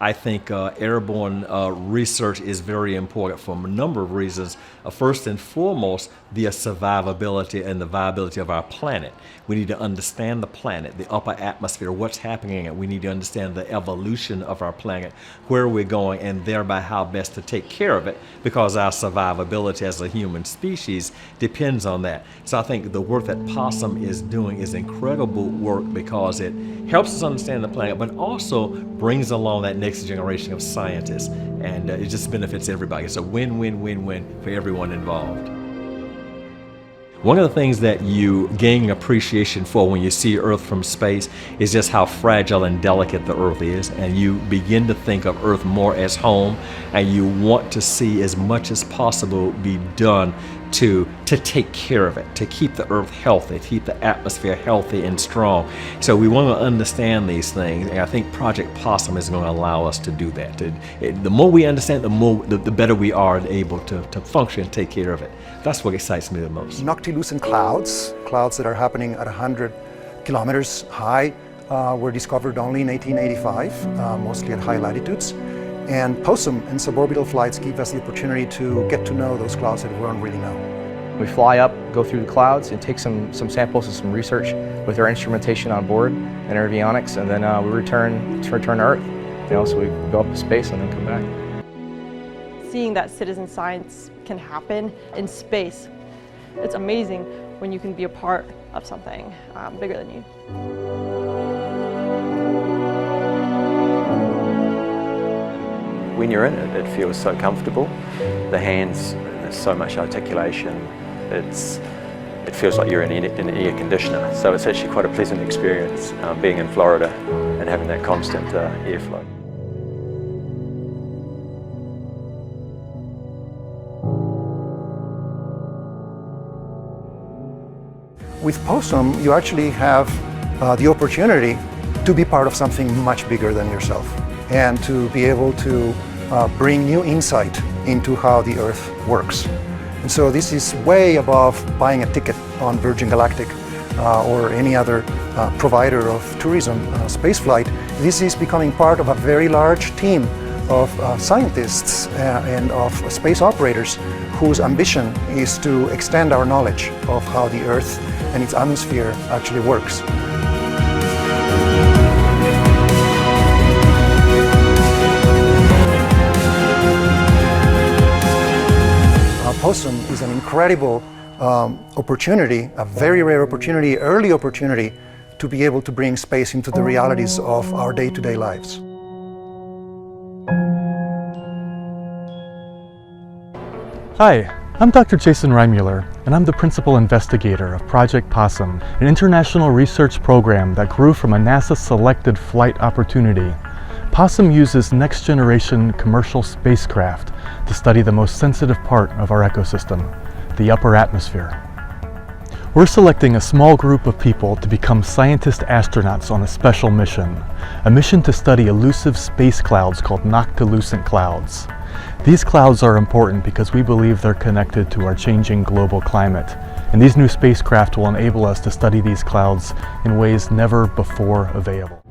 I think airborne research is very important for a number of reasons. First and foremost, the survivability and the viability of our planet. We need to understand the planet, the upper atmosphere, what's happening in it. We need to understand the evolution of our planet, where we're going, and thereby how best to take care of it, because our survivability as a human species depends on that. So I think the work that Possum is doing is incredible work because it helps us understand the planet, but also brings along that next generation of scientists, and it just benefits everybody. It's a win-win-win-win for everyone involved. One of the things that you gain appreciation for when you see Earth from space is just how fragile and delicate the Earth is, and you begin to think of Earth more as home, and you want to see as much as possible be done to take care of it, to keep the Earth healthy, to keep the atmosphere healthy and strong. So we want to understand these things, and I think Project Possum is going to allow us to do that. The more we understand, the better we are able to function and take care of it. That's what excites me the most. Noctilucent clouds that are happening at 100 kilometers high, were discovered only in 1885, mostly at high latitudes. And Possum and suborbital flights give us the opportunity to get to know those clouds that we don't really know. We fly up, go through the clouds, and take some samples and some research with our instrumentation on board and our avionics, and then we return to Earth. So we go up to space and then come back. Seeing that citizen science can happen in space, it's amazing when you can be a part of something bigger than you. When you're in it, it feels so comfortable. The hands, there's so much articulation. It feels like you're in an air conditioner. So it's actually quite a pleasant experience being in Florida and having that constant airflow. With Possum, you actually have the opportunity to be part of something much bigger than yourself, and to be able to bring new insight into how the Earth works. And so this is way above buying a ticket on Virgin Galactic or any other provider of tourism spaceflight. This is becoming part of a very large team of scientists and of space operators whose ambition is to extend our knowledge of how the Earth and its atmosphere actually works. Possum is an incredible opportunity, a very rare opportunity, early opportunity, to be able to bring space into the realities of our day-to-day lives. Hi, I'm Dr. Jason Reimuller, and I'm the principal investigator of Project Possum, an international research program that grew from a NASA-selected flight opportunity. Possum uses next-generation commercial spacecraft to study the most sensitive part of our ecosystem, the upper atmosphere. We're selecting a small group of people to become scientist astronauts on a special mission, a mission to study elusive space clouds called noctilucent clouds. These clouds are important because we believe they're connected to our changing global climate, and these new spacecraft will enable us to study these clouds in ways never before available.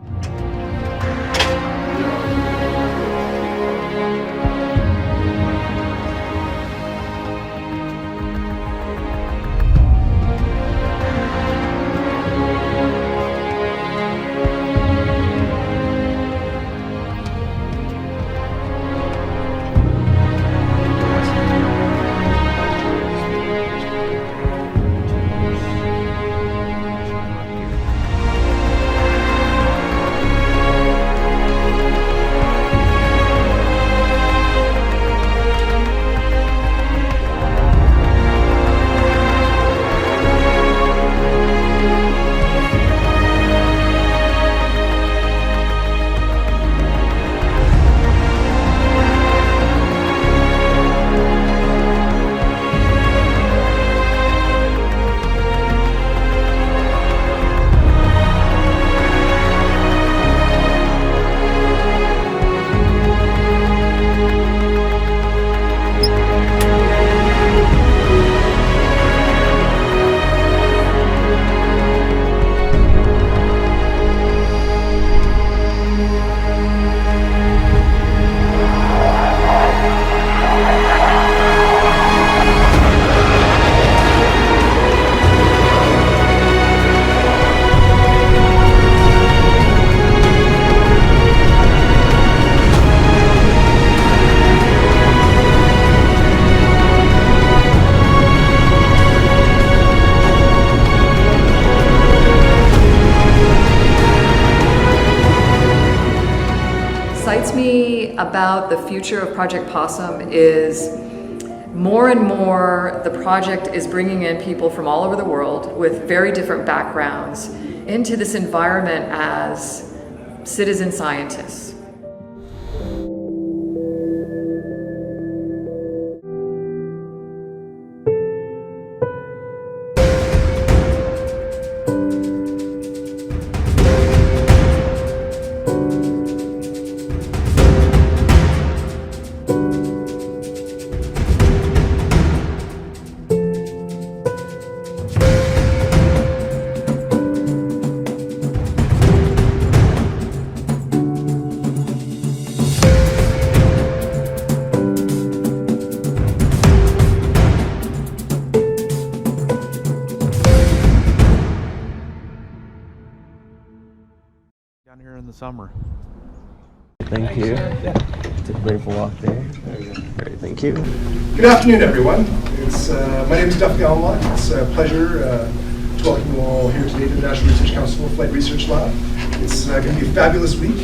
excites me about the future of Project Possum is more and more the project is bringing in people from all over the world with very different backgrounds into this environment as citizen scientists. Down here in the summer. Thank you. Take a brave walk there. Great, thank you. Good afternoon, everyone. My name is Duff Gallimont. It's a pleasure to welcome you all here today to the National Research Council Flight Research Lab. It's going to be a fabulous week.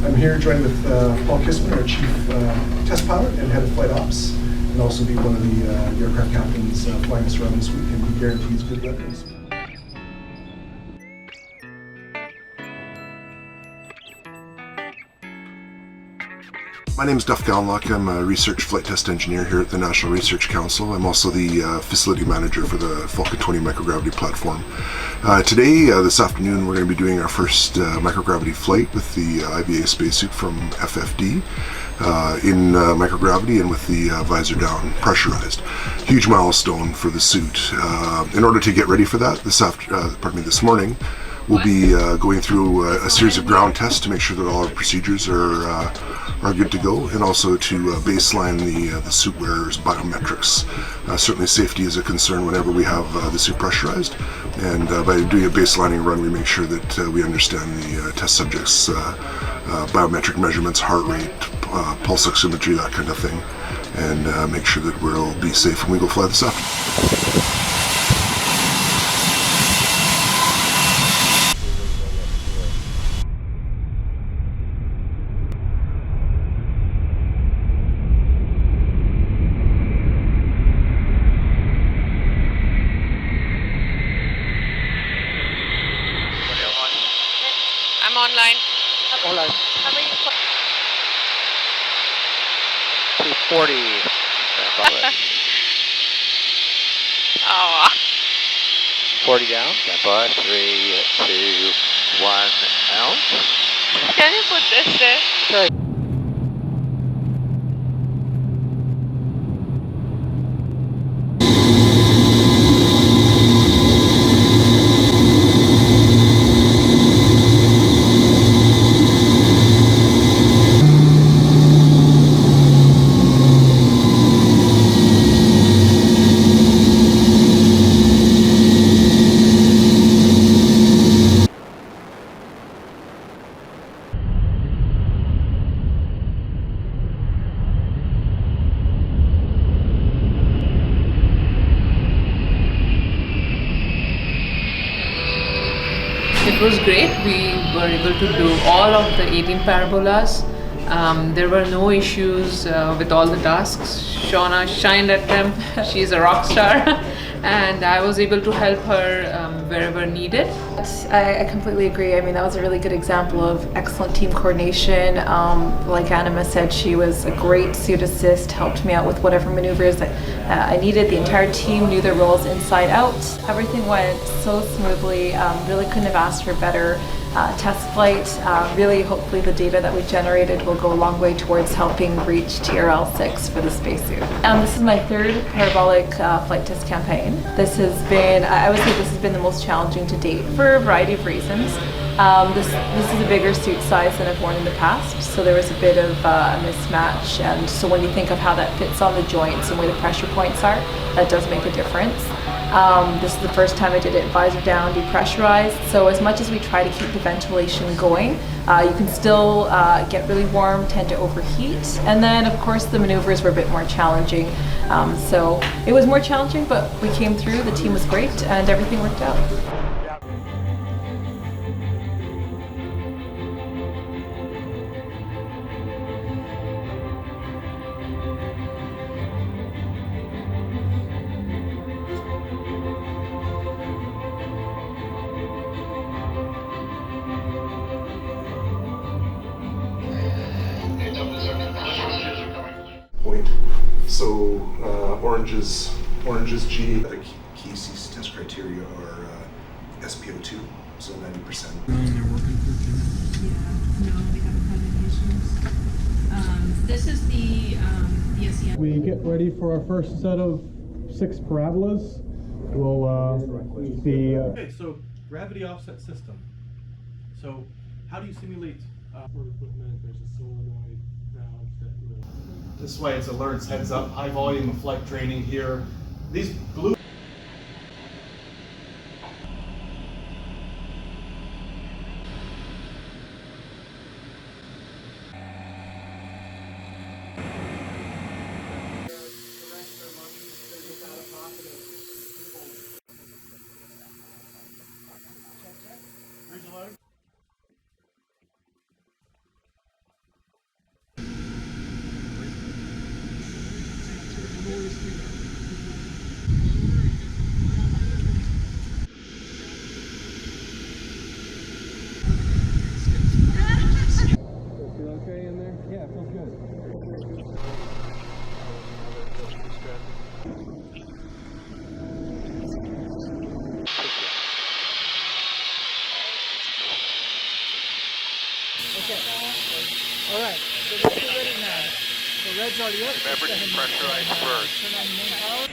I'm here joined with Paul Kissman, our Chief Test Pilot and Head of Flight Ops, and also be one of the aircraft captains flying us around this week, and he guarantees good weather. My name is Duff Gallimont. I'm a research flight test engineer here at the National Research Council. I'm also the facility manager for the Falcon 20 microgravity platform. Today, this afternoon, we're going to be doing our first microgravity flight with the IBA spacesuit from FFD in microgravity and with the visor down, pressurized. Huge milestone for the suit. In order to get ready for that, this morning, we'll be going through a series of ground tests to make sure that all our procedures are good to go, and also to baseline the suit wearer's biometrics. Certainly safety is a concern whenever we have the suit pressurized, and by doing a baselining run we make sure that we understand the test subject's biometric measurements, heart rate, pulse oximetry, that kind of thing, and make sure that we'll be safe when we go fly this afternoon. I'm online. Online. How many? 240. Oh. 40 down. Stand by. 3, 2, 1. Out. Can you put this there? Okay. It was great. We were able to do all of the 18 parabolas. There were no issues with all the tasks. Shauna shined at them. She's a rock star. And I was able to help her wherever needed. I completely agree. I mean, that was a really good example of excellent team coordination. Like Anima said, she was a great suit assist, helped me out with whatever maneuvers that I needed. The entire team knew their roles inside out. Everything went so smoothly. Really couldn't have asked for better test flight. Really, hopefully the data that we generated will go a long way towards helping reach TRL-6 for the spacesuit. This is my third parabolic flight test campaign. This has been, I would say this has been the most challenging to date for a variety of reasons. This is a bigger suit size than I've worn in the past, so there was a bit of a mismatch, and so when you think of how that fits on the joints and where the pressure points are, that does make a difference. This is the first time I did it visor down, depressurized, so as much as we try to keep the ventilation going, you can still get really warm, tend to overheat, and then of course the maneuvers were a bit more challenging. So it was more challenging, but we came through, the team was great, and everything worked out. So orange is G. The key test criteria are SPO2, so 90%. This is the SEM. We get ready for our first set of 6 parabolas. We'll be... Okay, so gravity offset system. So how do you simulate for equipment? There's a solenoid valve that This way it's alerts, heads up, high volume of flight training here. These blue... Okay in there? Yeah, it feels good. Okay. All right. So let's get ready now. So red's already up. Remember to pressurize first. Turn on the main power.